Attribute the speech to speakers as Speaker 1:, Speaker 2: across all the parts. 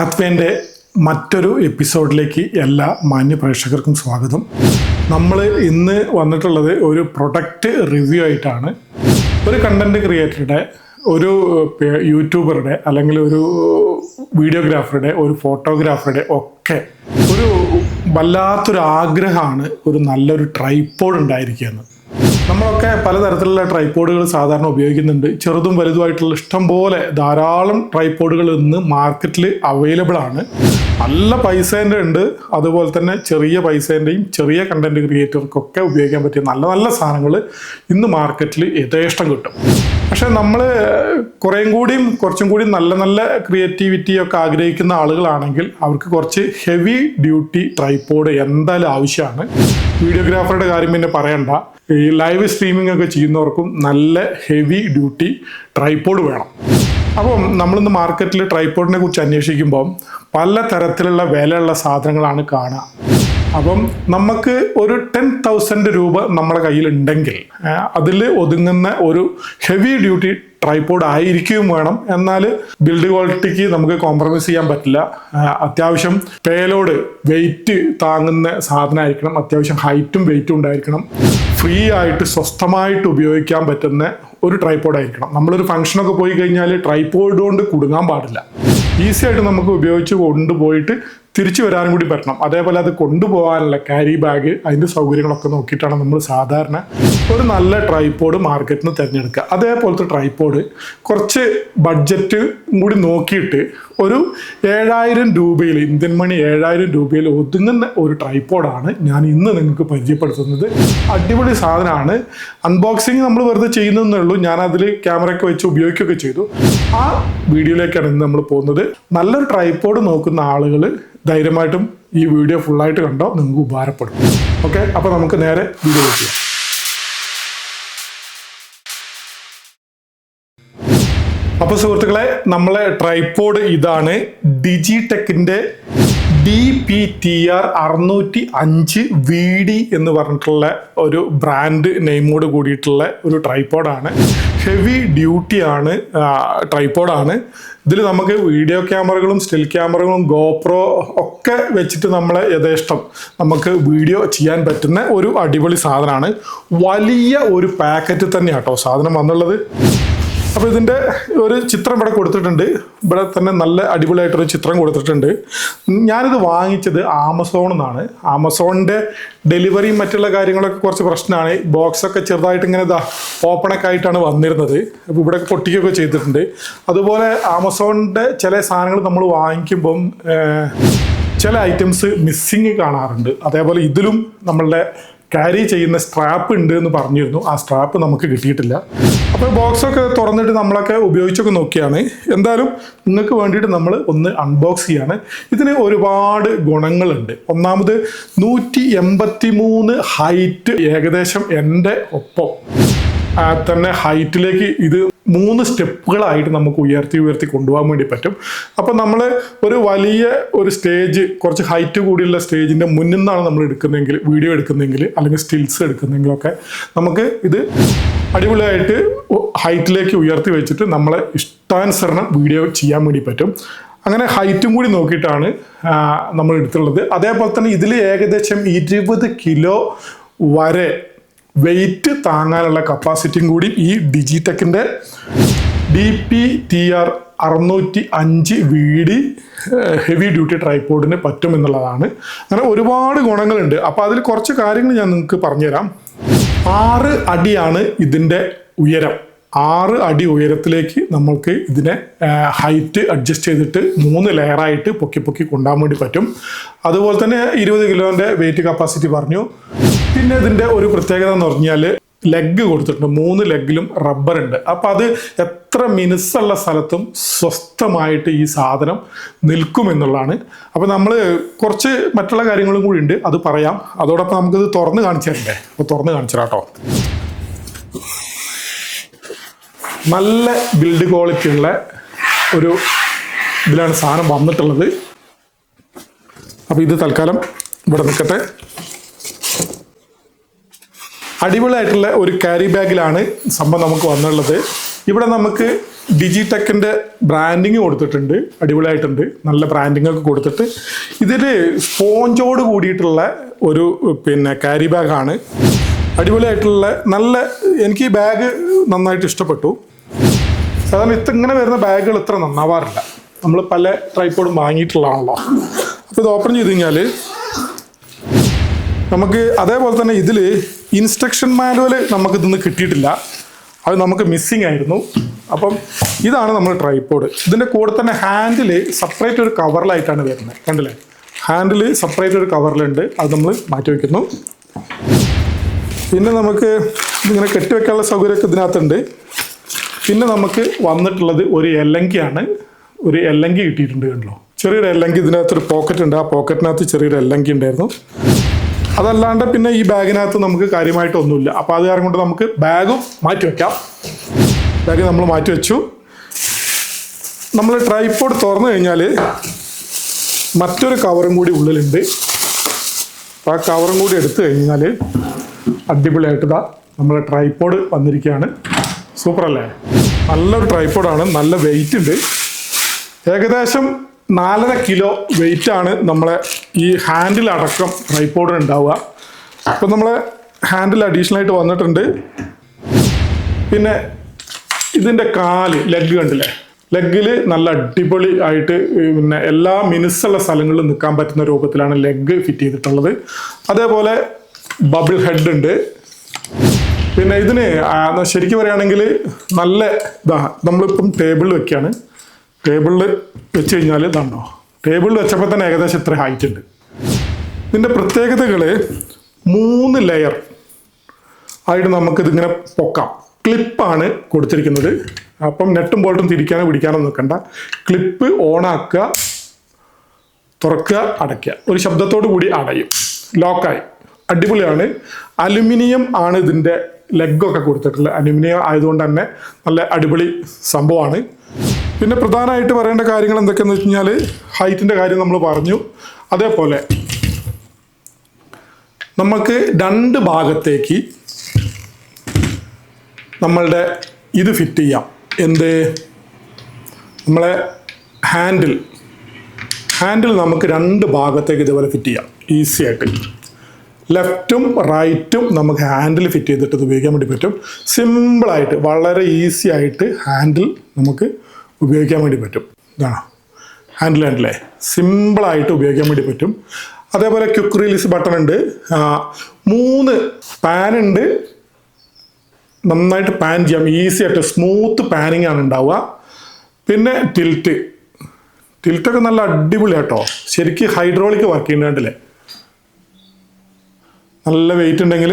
Speaker 1: പാത്വേൻ്റെ മറ്റൊരു എപ്പിസോഡിലേക്ക് എല്ലാ മാന്യ പ്രേക്ഷകർക്കും സ്വാഗതം. നമ്മൾ ഇന്ന് വന്നിട്ടുള്ളത് ഒരു പ്രൊഡക്റ്റ് റിവ്യൂ ആയിട്ടാണ്. ഒരു കണ്ടന്റ് ക്രിയേറ്ററുടെ, ഒരു യൂട്യൂബറുടെ, അല്ലെങ്കിൽ ഒരു വീഡിയോഗ്രാഫറുടെ, ഒരു ഫോട്ടോഗ്രാഫറുടെ ഒക്കെ ഒരു വല്ലാത്തൊരു ആഗ്രഹമാണ് ഒരു നല്ലൊരു ട്രൈപോഡ് ഉണ്ടായിരിക്കുകയെന്ന്. നമ്മളൊക്കെ പലതരത്തിലുള്ള ട്രൈപോഡുകൾ സാധാരണ ഉപയോഗിക്കുന്നുണ്ട്. ചെറുതും വലുതുമായിട്ടുള്ള ഇഷ്ടം പോലെ ധാരാളം ട്രൈപോഡുകൾ ഇന്ന് മാർക്കറ്റിൽ അവൈലബിൾ ആണ്. നല്ല പൈസേൻ്റെ ഉണ്ട്, അതുപോലെ തന്നെ ചെറിയ പൈസേൻ്റെയും ചെറിയ കണ്ടന്റ് ക്രിയേറ്റർക്കൊക്കെ ഉപയോഗിക്കാൻ പറ്റിയ നല്ല നല്ല സാധനങ്ങൾ ഇന്ന് മാർക്കറ്റിൽ യഥേഷ്ടം കിട്ടും. പക്ഷെ നമ്മൾ കുറച്ചും കൂടി നല്ല നല്ല ക്രിയേറ്റിവിറ്റി ഒക്കെ ആഗ്രഹിക്കുന്ന ആളുകളാണെങ്കിൽ അവർക്ക് കുറച്ച് ഹെവി ഡ്യൂട്ടി ട്രൈപോഡ് എന്തായാലും ആവശ്യമാണ്. വീഡിയോഗ്രാഫറുടെ കാര്യം പിന്നെ പറയണ്ട, ഈ ലൈവ് സ്ട്രീമിംഗ് ഒക്കെ ചെയ്യുന്നവർക്കും നല്ല ഹെവി ഡ്യൂട്ടി ട്രൈപോഡ് വേണം. അപ്പം നമ്മളിന്ന് മാർക്കറ്റിൽ ട്രൈപോഡിനെ കുറിച്ച് അന്വേഷിക്കുമ്പം പല തരത്തിലുള്ള വിലയുള്ള സാധനങ്ങളാണ് കാണുക. അപ്പം നമുക്ക് ഒരു 10,000 രൂപ നമ്മുടെ കയ്യിലുണ്ടെങ്കിൽ അതിൽ ഒതുങ്ങുന്ന ഒരു ഹെവി ഡ്യൂട്ടി ട്രൈപോഡ് ആയിരിക്കും വേണം. എന്നാൽ ബിൽഡ് ക്വാളിറ്റിക്ക് നമുക്ക് കോംപ്രമൈസ് ചെയ്യാൻ പറ്റില്ല. അത്യാവശ്യം പേലോഡ് വെയിറ്റ് താങ്ങുന്ന സാധനമായിരിക്കണം, അത്യാവശ്യം ഹൈറ്റും വെയിറ്റും ഉണ്ടായിരിക്കണം, ഫ്രീ ആയിട്ട് സ്വസ്ഥമായിട്ട് ഉപയോഗിക്കാൻ പറ്റുന്ന ഒരു ട്രൈപോഡ് ആയിരിക്കണം. നമ്മളൊരു ഫംഗ്ഷനൊക്കെ പോയി കഴിഞ്ഞാൽ ട്രൈപോഡ് കൊണ്ട് കുടുങ്ങാൻ പാടില്ല. ഈസി ആയിട്ട് നമുക്ക് ഉപയോഗിച്ച് കൊണ്ടുപോയിട്ട് തിരിച്ചു വരാനും കൂടി പറ്റണം. അതേപോലെ അത് കൊണ്ടുപോകാനുള്ള ക്യാരി ബാഗ്, അതിൻ്റെ സൗകര്യങ്ങളൊക്കെ നോക്കിയിട്ടാണ് നമ്മൾ സാധാരണ ഒരു നല്ല ട്രൈപോഡ് മാർക്കറ്റിൽ നിന്ന് തിരഞ്ഞെടുക്കുക. അതേപോലത്തെ ട്രൈപോഡ് കുറച്ച് ബഡ്ജറ്റ് കൂടി നോക്കിയിട്ട് ഒരു 7,000 രൂപയിൽ, ഇന്ത്യൻ മണി 7,000 രൂപയിൽ ഒതുങ്ങുന്ന ഒരു ട്രൈപോഡാണ് ഞാൻ ഇന്ന് നിങ്ങൾക്ക് പരിചയപ്പെടുത്തുന്നത്. അടിപൊളി സാധനമാണ്. അൺബോക്സിങ് നമ്മൾ വെറുതെ ചെയ്യുന്നതേ ഉള്ളൂ. ഞാൻ അതിൽ ക്യാമറയൊക്കെ വെച്ച് ഉപയോഗിക്കുകയൊക്കെ ചെയ്തു. ആ വീഡിയോയിലേക്കാണ് ഇന്ന് നമ്മൾ പോകുന്നത്. നല്ലൊരു ട്രൈപോഡ് നോക്കുന്ന ആളുകൾ ധൈര്യമായിട്ടും ഈ വീഡിയോ ഫുള്ളായിട്ട് കണ്ടോ, നിങ്ങൾക്ക് ഉപകാരപ്പെടും. ഓക്കെ, അപ്പോൾ നമുക്ക് നേരെ വീഡിയോ ചെയ്യാം. അപ്പോൾ സുഹൃത്തുക്കളെ, നമ്മളെ ട്രൈപോഡ് ഇതാണ്. ഡിജിടെക്കിൻ്റെ DPTR 605 VD എന്ന് പറഞ്ഞിട്ടുള്ള ഒരു ബ്രാൻഡ് നെയിമോട് കൂടിയിട്ടുള്ള ഒരു ട്രൈപോഡാണ്. ഹെവി ഡ്യൂട്ടിയാണ് ട്രൈപോഡാണ്. ഇതിൽ നമുക്ക് വീഡിയോ ക്യാമറകളും സ്റ്റിൽ ക്യാമറകളും ഗോപ്രോ ഒക്കെ വെച്ചിട്ട് നമ്മളെ യഥേഷ്ടം നമുക്ക് വീഡിയോ ചെയ്യാൻ പറ്റുന്ന ഒരു അടിപൊളി സാധനമാണ്. വലിയ ഒരു പാക്കറ്റ് തന്നെയാണ് കേട്ടോ സാധനം വന്നുള്ളത്. അപ്പോൾ ഇതിൻ്റെ ഒരു ചിത്രം ഇവിടെ കൊടുത്തിട്ടുണ്ട്. ഇവിടെ തന്നെ നല്ല അടിപൊളിയായിട്ടൊരു ചിത്രം കൊടുത്തിട്ടുണ്ട്. ഞാനിത് വാങ്ങിച്ചത് ആമസോണിൽ നിന്നാണ്. ആമസോണിൻ്റെ ഡെലിവറിയും മറ്റുള്ള കാര്യങ്ങളൊക്കെ കുറച്ച് പ്രശ്നമാണ്. ബോക്സൊക്കെ ചെറുതായിട്ട് ഇങ്ങനെ ഓപ്പണൊക്കെ ആയിട്ടാണ് വന്നിരുന്നത്. അപ്പോൾ ഇവിടെ പൊട്ടിക്കുകയൊക്കെ ചെയ്തിട്ടുണ്ട്. അതുപോലെ ആമസോണിൻ്റെ ചില സാധനങ്ങൾ നമ്മൾ വാങ്ങിക്കുമ്പം ചില ഐറ്റംസ് മിസ്സിങ് കാണാറുണ്ട്. അതേപോലെ ഇതിലും നമ്മളുടെ ക്യാരി ചെയ്യുന്ന സ്ട്രാപ്പ് ഉണ്ട് എന്ന് പറഞ്ഞിരുന്നു. ആ സ്ട്രാപ്പ് നമുക്ക് കിട്ടിയിട്ടില്ല. അപ്പോൾ ബോക്സൊക്കെ തുറന്നിട്ട് നമ്മളൊക്കെ ഉപയോഗിച്ചൊക്കെ നോക്കിയാണ്. എന്തായാലും നിങ്ങൾക്ക് വേണ്ടിയിട്ട് നമ്മൾ ഒന്ന് അൺബോക്സ് ചെയ്യാണ്. ഇതിന് ഒരുപാട് ഗുണങ്ങളുണ്ട്. ഒന്നാമത് 183 ഹൈറ്റ്, ഏകദേശം എൻ്റെ ഒപ്പം തന്നെ ഹൈറ്റിലേക്ക് ഇത് 3 സ്റ്റെപ്പുകളായിട്ട് നമുക്ക് ഉയർത്തി കൊണ്ടുപോകാൻ വേണ്ടി പറ്റും. അപ്പം നമ്മൾ ഒരു വലിയ ഒരു സ്റ്റേജ്, കുറച്ച് ഹൈറ്റ് കൂടിയുള്ള സ്റ്റേജിൻ്റെ മുന്നിൽ നിന്നാണ് നമ്മൾ എടുക്കുന്നതെങ്കിൽ, വീഡിയോ എടുക്കുന്നതെങ്കിൽ, അല്ലെങ്കിൽ സ്റ്റിൽസ് എടുക്കുന്നെങ്കിലൊക്കെ നമുക്ക് ഇത് അടിപൊളിയായിട്ട് ഹൈറ്റിലേക്ക് ഉയർത്തി വെച്ചിട്ട് നമ്മളെ ഇഷ്ടാനുസരണം വീഡിയോ ചെയ്യാൻ വേണ്ടി പറ്റും. അങ്ങനെ ഹൈറ്റും കൂടി നോക്കിയിട്ടാണ് നമ്മൾ എടുത്തുള്ളത്. അതേപോലെ തന്നെ ഇതിൽ ഏകദേശം 20 കിലോ വരെ വെയിറ്റ് താങ്ങാനുള്ള കപ്പാസിറ്റിയും കൂടി ഈ ഡിജിടെക്കിൻ്റെ DPTR 605 VD ഹെവി ഡ്യൂട്ടി ട്രൈപോഡിന് പറ്റും എന്നുള്ളതാണ്. അങ്ങനെ ഒരുപാട് ഗുണങ്ങളുണ്ട്. അപ്പോൾ അതിൽ കുറച്ച് കാര്യങ്ങൾ ഞാൻ നിങ്ങൾക്ക് പറഞ്ഞുതരാം. 6 അടിയാണ് ഇതിൻ്റെ ഉയരം. 6 അടി ഉയരത്തിലേക്ക് നമ്മൾക്ക് ഇതിനെ ഹൈറ്റ് അഡ്ജസ്റ്റ് ചെയ്തിട്ട് 3 ലെയറായിട്ട് പൊക്കി കൊണ്ടുപോകാൻ വേണ്ടി പറ്റും. അതുപോലെ തന്നെ 20 കിലോൻ്റെ വെയിറ്റ് കപ്പാസിറ്റി പറഞ്ഞു. പിന്നെ ഇതിൻ്റെ ഒരു പ്രത്യേകത എന്ന് പറഞ്ഞാൽ ലെഗ് കൊടുത്തിട്ടുണ്ട്. 3 ലെഗിലും റബ്ബർ ഉണ്ട്. അപ്പം അത് എത്ര മിനുസുള്ള സ്ഥലത്തും സ്വസ്ഥമായിട്ട് ഈ സാധനം നിൽക്കുമെന്നുള്ളതാണ്. അപ്പോൾ നമ്മൾ കുറച്ച് മറ്റുള്ള കാര്യങ്ങളും കൂടി ഉണ്ട്, അത് പറയാം. അതോടൊപ്പം നമുക്കിത് തുറന്ന് കാണിച്ചു തരണ്ടേ? അപ്പോൾ തുറന്ന് കാണിച്ചു തരാം കേട്ടോ. നല്ല ബിൽഡ് ക്വാളിറ്റി ഉള്ള ഒരു ഇതിലാണ് സാധനം വന്നിട്ടുള്ളത്. അപ്പോൾ ഇത് തൽക്കാലം ഇവിടെ നിൽക്കട്ടെ. അടിപൊളിയായിട്ടുള്ള ഒരു ക്യാരി ബാഗിലാണ് സംഭവം നമുക്ക് വന്നുള്ളത്. ഇവിടെ നമുക്ക് ഡിജിടെക്കിൻ്റെ ബ്രാൻഡിങ് കൊടുത്തിട്ടുണ്ട്, അടിപൊളിയായിട്ടുണ്ട്, നല്ല ബ്രാൻഡിങ് ഒക്കെ കൊടുത്തിട്ട്. ഇതിൽ സ്പോഞ്ചോട് കൂടിയിട്ടുള്ള ഒരു ക്യാരി ബാഗാണ്, അടിപൊളിയായിട്ടുള്ള നല്ല. എനിക്ക് ഈ ബാഗ് നന്നായിട്ട് ഇഷ്ടപ്പെട്ടു. സാധാരണ ഇങ്ങനെ വരുന്ന ബാഗുകൾ ഇത്ര നന്നാവാറില്ല, നമ്മൾ പല ട്രൈപ്പോഡും വാങ്ങിയിട്ടുള്ളതാണല്ലോ. അപ്പോൾ ഇത് ഓപ്പൺ ചെയ്ത് കഴിഞ്ഞാൽ നമുക്ക് അതേപോലെ തന്നെ ഇതിൽ ഇൻസ്ട്രക്ഷൻ മാനുവൽ നമുക്ക് ഇതിന്ന് കിട്ടിയിട്ടില്ല, അത് നമുക്ക് മിസ്സിങ് ആയിരുന്നു. അപ്പം ഇതാണ് നമ്മൾ ട്രൈപ്പോഡ്. ഇതിൻ്റെ കൂടെ തന്നെ ഹാൻഡിൽ സെപ്പറേറ്റ് ഒരു കവറിലായിട്ടാണ് വരുന്നത്, കണ്ടില്ലേ? ഹാൻഡിൽ സെപ്പറേറ്റ് ഒരു കവറിലുണ്ട്, അത് നമ്മൾ മാറ്റി വയ്ക്കുന്നു. പിന്നെ നമുക്ക് ഇങ്ങനെ കെട്ടിവെക്കാനുള്ള സൗകര്യമൊക്കെ ഇതിനകത്തുണ്ട്. പിന്നെ നമുക്ക് വന്നിട്ടുള്ളത് ഒരു എല്ലങ്കിയാണ്, ഒരു എല്ലങ്കി കിട്ടിയിട്ടുണ്ട്, കണ്ടല്ലോ? ചെറിയൊരു എല്ലങ്കി. ഇതിനകത്തൊരു പോക്കറ്റ് ഉണ്ട്, ആ പോക്കറ്റിനകത്ത് ചെറിയൊരു എല്ലങ്കി ഉണ്ടായിരുന്നു. അതല്ലാണ്ട് പിന്നെ ഈ ബാഗിനകത്ത് നമുക്ക് കാര്യമായിട്ടൊന്നുമില്ല. അപ്പോൾ അത് കാരണം കൊണ്ട് നമുക്ക് ബാഗും മാറ്റി വയ്ക്കാം. ബാഗ് നമ്മൾ മാറ്റി വെച്ചു. നമ്മൾ ട്രൈപ്പോഡ് തുറന്നു കഴിഞ്ഞാൽ മറ്റൊരു കവറും കൂടി ഉള്ളിലുണ്ട്. ആ കവറും കൂടി എടുത്തു കഴിഞ്ഞാൽ അടിപൊളിയായിട്ട് നമ്മളെ ട്രൈപ്പോഡ് വന്നിരിക്കുകയാണ്. സൂപ്പർ അല്ലേ? നല്ലൊരു ട്രൈപ്പോഡാണ്, നല്ല വെയിറ്റ് ഉണ്ട്. ഏകദേശം 4.5 കിലോ വെയിറ്റാണ് നമ്മളെ ഈ ഹാൻഡിലടക്കം ട്രൈപ്പോഡിന് ഉണ്ടാവുക. അപ്പം നമ്മളെ ഹാൻഡിൽ അഡീഷണലായിട്ട് വന്നിട്ടുണ്ട്. പിന്നെ ഇതിൻ്റെ ലെഗ് കണ്ടില്ലേ? ലെഗിൽ നല്ല അടിപൊളി ആയിട്ട് പിന്നെ എല്ലാ മിനുസുള്ള സ്ഥലങ്ങളിലും നിൽക്കാൻ പറ്റുന്ന രൂപത്തിലാണ് ലെഗ് ഫിറ്റ് ചെയ്തിട്ടുള്ളത്. അതേപോലെ ബബിൾ ഹെഡ് ഉണ്ട്. പിന്നെ ഇതിന് ശരിക്കും പറയുകയാണെങ്കിൽ നല്ല നമ്മളിപ്പം ടേബിളിൽ വെക്കുകയാണ്. ടേബിളിൽ വെച്ച് കഴിഞ്ഞാൽ ഇതാണോ, ടേബിളിൽ വെച്ചപ്പോൾ തന്നെ ഏകദേശം ഇത്ര ഹൈറ്റ് ഉണ്ട്. ഇതിൻ്റെ പ്രത്യേകതകൾ 3 ലെയർ ആയിട്ട് നമുക്കിതിങ്ങനെ പൊക്കാം. ക്ലിപ്പാണ് കൊടുത്തിരിക്കുന്നത്. അപ്പം നെട്ടും ബോൾട്ടും തിരിക്കാനോ പിടിക്കാനോ നിൽക്കണ്ട. ക്ലിപ്പ് ഓണാക്കുക, തുറക്കുക, അടയ്ക്കുക, ഒരു ശബ്ദത്തോടു കൂടി അടയും, ലോക്കായി. അടിപൊളിയാണ്. അലുമിനിയം ആണ് ഇതിൻ്റെ ലെഗൊക്കെ കൊടുത്തിട്ടുള്ളത്. അലുമിനിയം ആയതുകൊണ്ട് തന്നെ നല്ല അടിപൊളി സംഭവമാണ്. പിന്നെ പ്രധാനമായിട്ട് പറയേണ്ട കാര്യങ്ങൾ എന്തൊക്കെയാണെന്ന് വെച്ച് കഴിഞ്ഞാൽ ഹൈറ്റിൻ്റെ കാര്യം നമ്മൾ പറഞ്ഞു. അതേപോലെ നമുക്ക് 2 ഭാഗത്തേക്ക് നമ്മളുടെ ഇത് ഫിറ്റ് ചെയ്യാം. എന്ത്? നമ്മളെ ഹാൻഡിൽ നമുക്ക് 2 ഭാഗത്തേക്ക് ഇതുപോലെ ഫിറ്റ് ചെയ്യാം ഈസി ആയിട്ട്. ലെഫ്റ്റും റൈറ്റും നമുക്ക് ഹാൻഡിൽ ഫിറ്റ് ചെയ്തിട്ട് ഇത് ഉപയോഗിക്കാൻ വേണ്ടി പറ്റും. സിമ്പിളായിട്ട് വളരെ ഈസി ആയിട്ട് ഹാൻഡിൽ നമുക്ക് ഉപയോഗിക്കാൻ വേണ്ടി പറ്റും. ഇതാണോ ഹാൻഡിലേ? സിമ്പിളായിട്ട് ഉപയോഗിക്കാൻ വേണ്ടി പറ്റും. അതേപോലെ ക്വിക്ക് റിലീസ് ബട്ടൺ ഉണ്ട്. 3 പാൻ ഉണ്ട്. നന്നായിട്ട് പാൻ ചെയ്യാം, ഈസി ആയിട്ട് സ്മൂത്ത് പാനിങ് ആണ് ഉണ്ടാവുക. പിന്നെ ടിൽറ്റൊക്കെ നല്ല അടിപൊളിയാട്ടോ. ശരിക്കും ഹൈഡ്രോളിക് വർക്ക് ചെയ്യുന്നുണ്ടല്ലേ? നല്ല വെയിറ്റ് ഉണ്ടെങ്കിൽ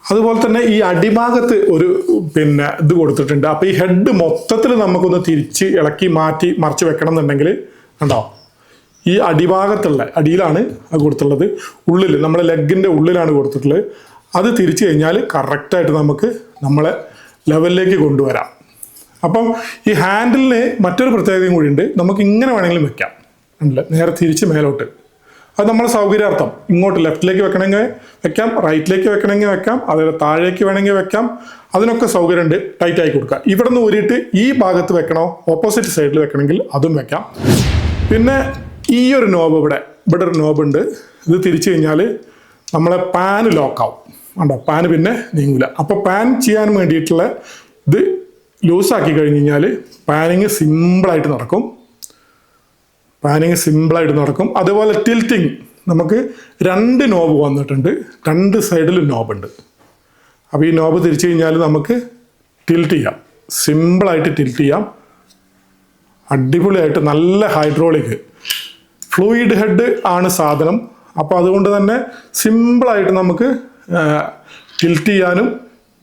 Speaker 1: അതുപോലെ തന്നെ ഈ അടിഭാഗത്ത് ഒരു ഇത് കൊടുത്തിട്ടുണ്ട്. അപ്പോൾ ഈ ഹെഡ് മൊത്തത്തിൽ നമുക്കൊന്ന് തിരിച്ച് ഇളക്കി മറിച്ച് വെക്കണം എന്നുണ്ടെങ്കിൽ ഉണ്ടോ, ഈ അടിയിലാണ് അത് കൊടുത്തിട്ടുള്ളത്. ഉള്ളിൽ നമ്മളെ ലെഗിൻ്റെ ഉള്ളിലാണ് കൊടുത്തിട്ടുള്ളത്. അത് തിരിച്ചു കഴിഞ്ഞാൽ കറക്റ്റായിട്ട് നമുക്ക് നമ്മളെ ലെവലിലേക്ക് കൊണ്ടുവരാം. അപ്പം ഈ ഹാൻഡിലിന് മറ്റൊരു പ്രത്യേകതയും കൂടി ഉണ്ട്. നമുക്ക് ഇങ്ങനെ വേണമെങ്കിലും വെക്കാം, ഉണ്ടല്ലേ? നേരെ തിരിച്ച് മേലോട്ട്. അത് നമ്മളെ സൗകര്യാർത്ഥം ഇങ്ങോട്ട് ലെഫ്റ്റിലേക്ക് വെക്കണമെങ്കിൽ വെക്കാം, റൈറ്റിലേക്ക് വെക്കണമെങ്കിൽ വെക്കാം, അതുപോലെ താഴേക്ക് വേണമെങ്കിൽ വെക്കാം. അതിനൊക്കെ സൗകര്യമുണ്ട്. ടൈറ്റായി കൊടുക്കുക. ഇവിടെ നിന്ന് ഊരിയിട്ട് ഈ ഭാഗത്ത് വെക്കണോ ഓപ്പോസിറ്റ് സൈഡിൽ വെക്കണമെങ്കിൽ അതും വെക്കാം. പിന്നെ ഈ ഒരു നോബ് ഇവിടെ ഒരു നോബുണ്ട്. ഇത് തിരിച്ചു കഴിഞ്ഞാൽ നമ്മളെ പാൻ ലോക്കാവും. ഉണ്ടോ? പാന് പിന്നെ നീങ്ങൂല. അപ്പോൾ പാൻ ചെയ്യാൻ വേണ്ടിയിട്ടുള്ള ഇത് ലൂസാക്കി കഴിഞ്ഞ് കഴിഞ്ഞാൽ പാനിങ് സിമ്പിളായിട്ട് നടക്കും. അതുപോലെ ടിൽറ്റിങ് നമുക്ക് 2 നോബ് വന്നിട്ടുണ്ട്. 2 സൈഡിലും നോബുണ്ട്. അപ്പോൾ ഈ നോബ് തിരിച്ചു കഴിഞ്ഞാൽ നമുക്ക് ടിൽറ്റ് ചെയ്യാം, സിമ്പിളായിട്ട് ടിൽറ്റ് ചെയ്യാം. അടിപൊളിയായിട്ട് നല്ല ഹൈഡ്രോളിക് ഫ്ലൂയിഡ് ഹെഡ് ആണ് സാധനം. അപ്പോൾ അതുകൊണ്ട് തന്നെ സിമ്പിളായിട്ട് നമുക്ക് ടിൽറ്റ് ചെയ്യാനും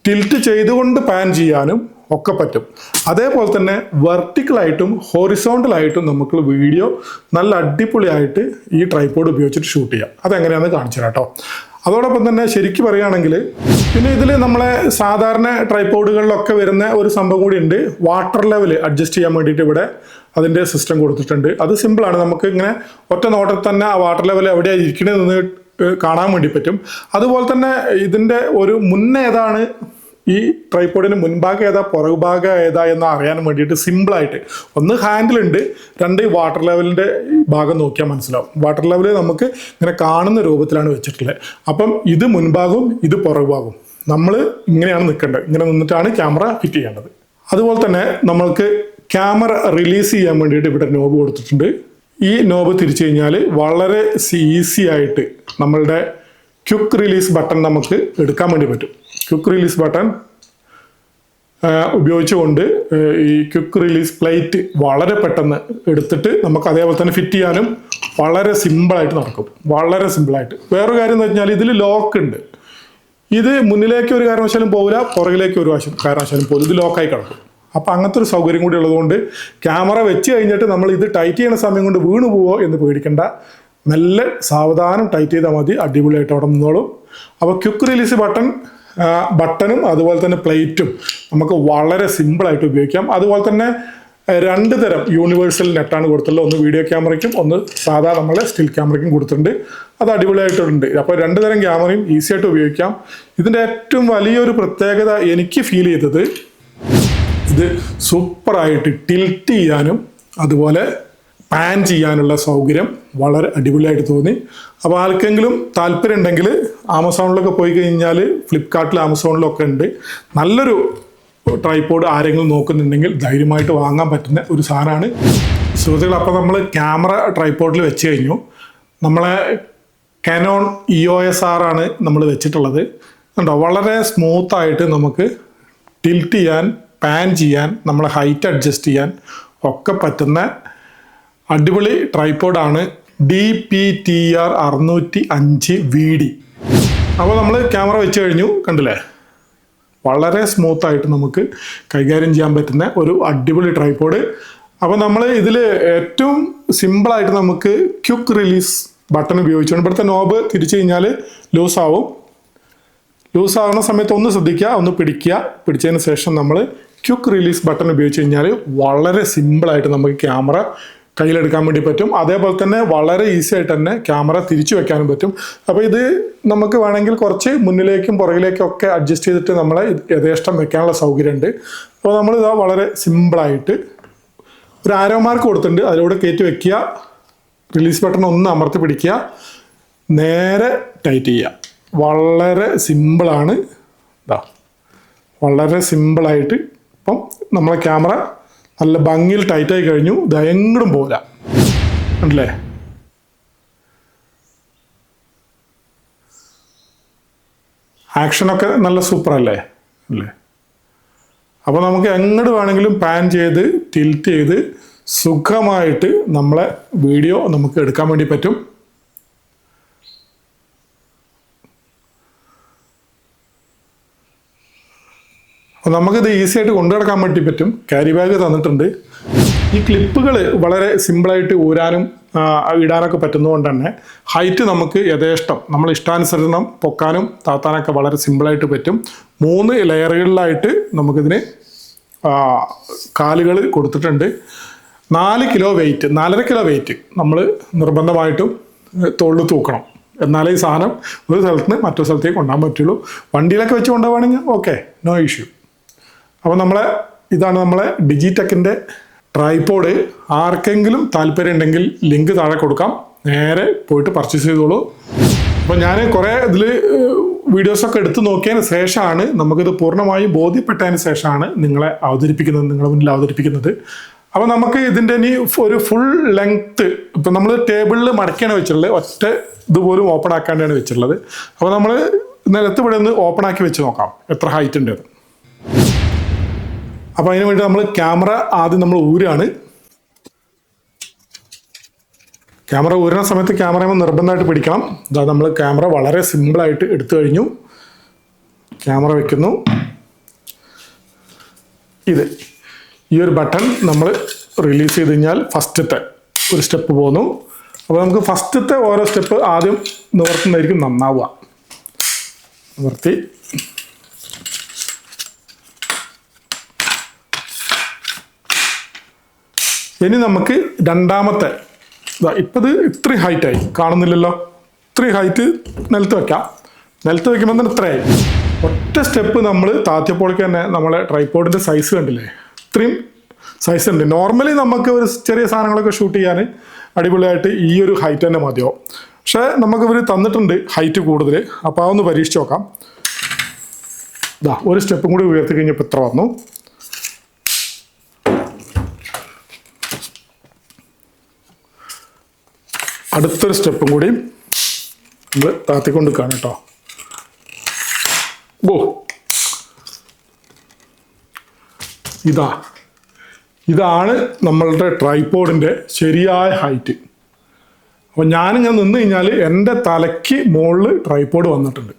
Speaker 1: ടിൽറ്റ് ചെയ്തുകൊണ്ട് പാൻ ചെയ്യാനും ഒക്കെ പറ്റും. അതേപോലെ തന്നെ വെർട്ടിക്കലായിട്ടും ഹൊറിസോണ്ടലായിട്ടും നമുക്ക് വീഡിയോ നല്ല അടിപൊളിയായിട്ട് ഈ ട്രൈപോഡ് ഉപയോഗിച്ചിട്ട് ഷൂട്ട് ചെയ്യാം. അതെങ്ങനെയാണെന്ന് കാണിച്ചു തരാം കേട്ടോ. അതോടൊപ്പം തന്നെ ശരിക്കും പറയുകയാണെങ്കിൽ പിന്നെ ഇതിൽ നമ്മളെ സാധാരണ ട്രൈപോഡുകളിലൊക്കെ വരുന്ന ഒരു സംഭവം കൂടി ഉണ്ട്. വാട്ടർ ലെവൽ അഡ്ജസ്റ്റ് ചെയ്യാൻ വേണ്ടിയിട്ട് ഇവിടെ അതിൻ്റെ സിസ്റ്റം കൊടുത്തിട്ടുണ്ട്. അത് സിമ്പിളാണ്. നമുക്ക് ഇങ്ങനെ ഒറ്റ നോട്ടത്തിൽ തന്നെ ആ വാട്ടർ ലെവൽ എവിടെയാണ് ഇരിക്കണതെന്ന് കാണാൻ വേണ്ടി പറ്റും. അതുപോലെ തന്നെ ഇതിൻ്റെ ഒരു മുന്നേ ഏതാണ്, ഈ ട്രൈപോഡിന് മുൻഭാഗം ഏതാ പുറകുഭാഗം ഏതാ എന്ന് അറിയാൻ വേണ്ടിയിട്ട് സിമ്പിളായിട്ട് ഒന്ന് ഹാൻഡിലുണ്ട്, രണ്ട് വാട്ടർ ലെവലിൻ്റെ ഭാഗം നോക്കിയാൽ മനസ്സിലാവും. വാട്ടർ ലെവൽ നമുക്ക് ഇങ്ങനെ കാണുന്ന രൂപത്തിലാണ് വെച്ചിട്ടുള്ളത്. അപ്പം ഇത് മുൻഭാഗവും ഇത് പുറകുഭാഗവും നമ്മൾ ഇങ്ങനെയാണ് നിൽക്കേണ്ടത്. ഇങ്ങനെ നിന്നിട്ടാണ് ക്യാമറ ഫിറ്റ് ചെയ്യേണ്ടത്. അതുപോലെ തന്നെ നമ്മൾക്ക് ക്യാമറ റിലീസ് ചെയ്യാൻ വേണ്ടിയിട്ട് ഇവിടെ നോബ് കൊടുത്തിട്ടുണ്ട്. ഈ നോബ് തിരിച്ചു കഴിഞ്ഞാൽ വളരെ ഈസി ആയിട്ട് നമ്മളുടെ ക്വിക്ക് റിലീസ് ബട്ടൺ നമുക്ക് എടുക്കാൻ വേണ്ടി പറ്റും. ക്വിക്ക് റിലീസ് ബട്ടൺ ഉപയോഗിച്ചുകൊണ്ട് ഈ ക്വിക്ക് റിലീസ് പ്ലേറ്റ് വളരെ പെട്ടെന്ന് എടുത്തിട്ട് നമുക്ക് അതേപോലെ തന്നെ ഫിറ്റ് ചെയ്യാനും വളരെ സിമ്പിളായിട്ട് നടക്കും. വളരെ സിമ്പിളായിട്ട്. വേറൊരു കാര്യം എന്ന് വെച്ചാൽ ഇതിൽ ലോക്ക് ഉണ്ട്. ഇത് മുന്നിലേക്ക് ഒരു കാരണവശാലും പോകില്ല, പുറകിലേക്ക് ഒരു കാരണവശാലും പോകില്ല. ഇത് ലോക്കായി കിടക്കും. അപ്പോൾ അങ്ങനത്തെ ഒരു സൗകര്യം കൂടി ഉള്ളതുകൊണ്ട് ക്യാമറ വെച്ച് കഴിഞ്ഞിട്ട് നമ്മൾ ഇത് ടൈറ്റ് ചെയ്യുന്ന സമയം കൊണ്ട് വീണു പോവോ എന്ന് പേടിക്കേണ്ട. നല്ല സാവധാനം ടൈറ്റ് ചെയ്താൽ മതി, അടിപൊളിയായിട്ട് അവിടെ നിന്നോളും. അപ്പോൾ ക്വിക്ക് റിലീസ് ബട്ടണും അതുപോലെ തന്നെ പ്ലേറ്റും നമുക്ക് വളരെ സിമ്പിളായിട്ട് ഉപയോഗിക്കാം. അതുപോലെ തന്നെ 2 തരം യൂണിവേഴ്സൽ നെറ്റാണ് കൊടുത്തുള്ളത്. ഒന്ന് വീഡിയോ ക്യാമറയ്ക്കും ഒന്ന് സാധാ നമ്മളെ സ്റ്റിൽ ക്യാമറയ്ക്കും കൊടുത്തിട്ടുണ്ട്. അത് അടിപൊളിയായിട്ടുണ്ട്. അപ്പോൾ 2 തരം ക്യാമറയും ഈസി ആയിട്ട് ഉപയോഗിക്കാം. ഇതിൻ്റെ ഏറ്റവും വലിയൊരു പ്രത്യേകത എനിക്ക് ഫീൽ ചെയ്തത്, ഇത് സൂപ്പറായിട്ട് ടിൽറ്റ് ചെയ്യാനും അതുപോലെ പാൻ ചെയ്യാനുള്ള സൗകര്യം വളരെ അടിപൊളിയായിട്ട് തോന്നി. അപ്പോൾ ആർക്കെങ്കിലും താല്പര്യം ഉണ്ടെങ്കിൽ ആമസോണിലൊക്കെ പോയി കഴിഞ്ഞാൽ, ഫ്ലിപ്കാർട്ടിൽ ആമസോണിലൊക്കെ ഉണ്ട്, നല്ലൊരു ട്രൈപോഡ് ആരെങ്കിലും നോക്കുന്നുണ്ടെങ്കിൽ ധൈര്യമായിട്ട് വാങ്ങാൻ പറ്റുന്ന ഒരു സാധനമാണ് സുഹൃത്തുക്കൾ. അപ്പോൾ നമ്മൾ ക്യാമറ ട്രൈപോഡിൽ വെച്ച് കഴിഞ്ഞു. നമ്മളെ കാനോൺ EOS R ആണ് നമ്മൾ വെച്ചിട്ടുള്ളത്. കണ്ടോ, വളരെ സ്മൂത്തായിട്ട് നമുക്ക് ടിൽറ്റ് ചെയ്യാൻ, പാൻ ചെയ്യാൻ, നമ്മളെ ഹൈറ്റ് അഡ്ജസ്റ്റ് ചെയ്യാൻ ഒക്കെ പറ്റുന്ന അടിപൊളി ട്രൈപോഡാണ് DPTR 605 VD. അപ്പോൾ നമ്മൾ ക്യാമറ വെച്ച് കഴിഞ്ഞു, കണ്ടില്ലേ, വളരെ സ്മൂത്തായിട്ട് നമുക്ക് കൈകാര്യം ചെയ്യാൻ പറ്റുന്ന ഒരു അടിപൊളി ട്രൈപോഡ്. അപ്പോൾ നമ്മൾ ഇതിൽ ഏറ്റവും സിമ്പിളായിട്ട് നമുക്ക് ക്വിക്ക് റിലീസ് ബട്ടൺ ഉപയോഗിച്ചുകൊണ്ട് ഇവിടുത്തെ നോബ് തിരിച്ചു കഴിഞ്ഞാൽ ലൂസാവും. ലൂസാകുന്ന സമയത്ത് ഒന്ന് ശ്രദ്ധിക്കുക, ഒന്ന് പിടിച്ചതിന് ശേഷം നമ്മൾ ക്വിക്ക് റിലീസ് ബട്ടൺ ഉപയോഗിച്ച് കഴിഞ്ഞാൽ വളരെ സിമ്പിളായിട്ട് നമുക്ക് ക്യാമറ കയ്യിലെടുക്കാൻ വേണ്ടി പറ്റും. അതേപോലെ തന്നെ വളരെ ഈസി ആയിട്ട് തന്നെ ക്യാമറ തിരിച്ചു വെക്കാനും പറ്റും. അപ്പോൾ ഇത് നമുക്ക് വേണമെങ്കിൽ കുറച്ച് മുന്നിലേക്കും പുറകിലേക്കും ഒക്കെ അഡ്ജസ്റ്റ് ചെയ്തിട്ട് നമ്മളെ യഥേഷ്ടം വെക്കാനുള്ള സൗകര്യമുണ്ട്. അപ്പോൾ നമ്മളിതാ വളരെ സിമ്പിളായിട്ട് ഒരു ആരോ മാർക്ക് കൊടുത്തിട്ടുണ്ട്, അതിലൂടെ കയറ്റി വെക്കുക, റിലീസ് ബട്ടൺ ഒന്ന് അമർത്തി പിടിക്കുക, നേരെ ടൈറ്റ് ചെയ്യുക. വളരെ സിമ്പിളാണ്. ഇതാ വളരെ സിമ്പിളായിട്ട് ഇപ്പം നമ്മളെ ക്യാമറ നല്ല ഭംഗിയിൽ ടൈറ്റായി കഴിഞ്ഞു. ഇത് എങ്ങോട്ടും പോകില്ല, അല്ലേ? ആക്ഷനൊക്കെ നല്ല സൂപ്പറല്ലേ, അല്ലേ? അപ്പോൾ നമുക്ക് എങ്ങോട്ട് വേണമെങ്കിലും പാൻ ചെയ്ത് ടിൽറ്റ് ചെയ്ത് സുഖമായിട്ട് നമ്മളെ വീഡിയോ നമുക്ക് എടുക്കാൻ വേണ്ടി പറ്റും. അപ്പോൾ നമുക്കിത് ഈസി ആയിട്ട് കൊണ്ടു നടക്കാൻ വേണ്ടി പറ്റും. ക്യാരി ബാഗ് തന്നിട്ടുണ്ട്. ഈ ക്ലിപ്പുകൾ വളരെ സിമ്പിളായിട്ട് ഊരാനും ഇടാനൊക്കെ പറ്റുന്നതുകൊണ്ട് തന്നെ ഹൈറ്റ് നമുക്ക് യഥേഷ്ടം നമ്മൾ ഇഷ്ടാനുസരണം പൊക്കാനും താത്താനൊക്കെ വളരെ സിമ്പിളായിട്ട് പറ്റും. 3 ലെയറുകളിലായിട്ട് നമുക്കിതിന് കാലുകൾ കൊടുത്തിട്ടുണ്ട്. 4 കിലോ വെയിറ്റ്, 4.5 കിലോ വെയിറ്റ് നമ്മൾ നിർബന്ധമായിട്ടും തോളിൽ തൂക്കണം. എന്നാലേ ഈ സാധനം ഒരു സ്ഥലത്ത് നിന്ന് മറ്റൊരു സ്ഥലത്തേക്ക് കൊണ്ടുപോകാൻ പറ്റുള്ളൂ. വണ്ടിയിലൊക്കെ വെച്ച് കൊണ്ടുപോകുകയാണെങ്കിൽ ഓക്കെ, നോ ഇഷ്യൂ. അപ്പോൾ ഇതാണ് നമ്മളെ ഡിജിടെക്കിൻ്റെ ട്രൈപോഡ്. ആർക്കെങ്കിലും താല്പര്യം ഉണ്ടെങ്കിൽ ലിങ്ക് താഴെ കൊടുക്കാം, നേരെ പോയിട്ട് പർച്ചേസ് ചെയ്തോളൂ. അപ്പോൾ ഞാൻ കുറേ ഇതിൽ വീഡിയോസൊക്കെ എടുത്ത് നോക്കിയതിന് ശേഷമാണ്, നമുക്കിത് പൂർണ്ണമായും ബോധ്യപ്പെട്ടതിന് ശേഷമാണ് നിങ്ങളെ നിങ്ങളുടെ മുന്നിൽ അവതരിപ്പിക്കുന്നത്. അപ്പോൾ നമുക്ക് ഇതിൻ്റെ ഇനി ഒരു ഫുൾ ലെങ്ത്ത്, ഇപ്പം നമ്മൾ ടേബിളിൽ മടക്കിയാണ് വെച്ചിട്ടുള്ളത്, ഒറ്റ ഇതുപോലും ഓപ്പൺ ആക്കാണ്ടാണ് വെച്ചിട്ടുള്ളത്. അപ്പോൾ നമ്മൾ നിലത്ത് ഇവിടെ നിന്ന് ഓപ്പൺ ആക്കി വെച്ച് നോക്കാം എത്ര ഹൈറ്റ് ഉണ്ട്. അപ്പോൾ അതിന് വേണ്ടി നമ്മൾ ക്യാമറ ആദ്യം നമ്മൾ ഊരാണ്. ക്യാമറ ഊരുന്ന സമയത്ത് ക്യാമറ നിർബന്ധമായിട്ട് പിടിക്കണം. ഇതാ നമ്മൾ ക്യാമറ വളരെ സിമ്പിളായിട്ട് എടുത്തു കഴിഞ്ഞു. ക്യാമറ വെക്കുന്നു. ഈ ഒരു ബട്ടൺ നമ്മൾ റിലീസ് ചെയ്ത് കഴിഞ്ഞാൽ ഫസ്റ്റത്തെ ഒരു സ്റ്റെപ്പ് പോകുന്നു. അപ്പോൾ നമുക്ക് ഫസ്റ്റത്തെ ഓരോ സ്റ്റെപ്പ് ആദ്യം നിവർത്തുന്നതായിരിക്കും നന്നാവുക. നിവർത്തി ഇനി നമുക്ക് രണ്ടാമത്തെ, ഇപ്പം ഇത് ഇത്രയും ഹൈറ്റായി കാണുന്നില്ലല്ലോ, ഇത്രയും ഹൈറ്റ് നിലത്ത് വെക്കാം. നിലത്ത് വെക്കുമ്പോൾ തന്നെ ഇത്രയായി. ഒറ്റ സ്റ്റെപ്പ് നമ്മൾ താത്തിയപ്പോഴേക്ക് തന്നെ നമ്മളെ ട്രൈപോഡിൻ്റെ സൈസ് കണ്ടില്ലേ, ഇത്രയും സൈസ് ഉണ്ട്. നോർമലി നമുക്ക് ഒരു ചെറിയ സാധനങ്ങളൊക്കെ ഷൂട്ട് ചെയ്യാൻ അടിപൊളിയായിട്ട് ഈ ഒരു ഹൈറ്റ് തന്നെ മതിയാവും. പക്ഷേ നമുക്ക് ഇവർ തന്നിട്ടുണ്ട് ഹൈറ്റ് കൂടുതൽ. അപ്പോൾ അതൊന്ന് പരീക്ഷിച്ച് നോക്കാം. ഇതാ ഒരു സ്റ്റെപ്പും കൂടി ഉയർത്തി കഴിഞ്ഞപ്പോൾ ഇത്ര വന്നു. അടുത്തൊരു സ്റ്റെപ്പും കൂടി നമ്മൾ താത്തിക്കൊണ്ട് നിൽക്കുകയാണ് കേട്ടോ. ഇതാണ് നമ്മളുടെ ട്രൈപോഡിൻ്റെ ശരിയായ ഹൈറ്റ്. അപ്പോൾ ഞാനിങ്ങനെ നിന്ന് കഴിഞ്ഞാൽ എൻ്റെ തലയ്ക്ക് മുകളിൽ ട്രൈപോഡ് വന്നിട്ടുണ്ട്.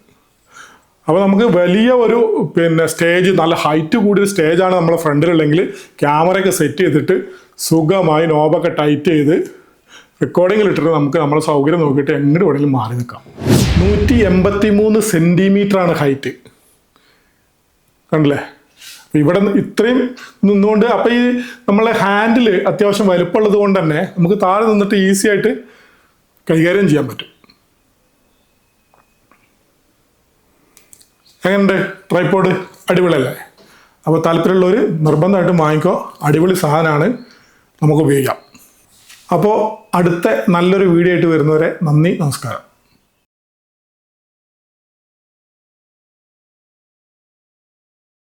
Speaker 1: അപ്പോൾ നമുക്ക് വലിയ ഒരു സ്റ്റേജ്, നല്ല ഹൈറ്റ് കൂടിയൊരു സ്റ്റേജാണ് നമ്മുടെ ഫ്രണ്ടിലുണ്ടെങ്കിൽ ക്യാമറയൊക്കെ സെറ്റ് ചെയ്തിട്ട് സുഖമായി നോബൊക്കെ ടൈറ്റ് ചെയ്ത് റെക്കോർഡിങ്ങിലിട്ടിട്ട് നമുക്ക് നമ്മുടെ സൗകര്യം നോക്കിയിട്ട് എങ്ങോട്ട് വേണമെങ്കിലും മാറി നിൽക്കാം. 183 സെൻറ്റിമീറ്ററാണ് ഹൈറ്റ്. കണ്ടില്ലേ? അപ്പോൾ ഇവിടെ ഇത്രയും നിന്നുകൊണ്ട്, അപ്പോൾ ഈ നമ്മളെ ഹാൻഡിൽ അത്യാവശ്യം വലുപ്പമുള്ളത് കൊണ്ട് തന്നെ നമുക്ക് താഴെ നിന്നിട്ട് ഈസി ആയിട്ട് കൈകാര്യം ചെയ്യാൻ പറ്റും. എങ്ങനെയുണ്ട് ട്രൈപോഡ്? അടിപൊളിയല്ലേ? അപ്പോൾ താല്പര്യമുള്ളവർ നിർബന്ധമായിട്ടും വാങ്ങിക്കോ. അടിപൊളി സാധനമാണ്, നമുക്ക് ഉപയോഗിക്കാം. അപ്പോൾ അടുത്ത നല്ലൊരു വീഡിയോ ആയിട്ട് വരുന്നവരെ നന്ദി, നമസ്കാരം.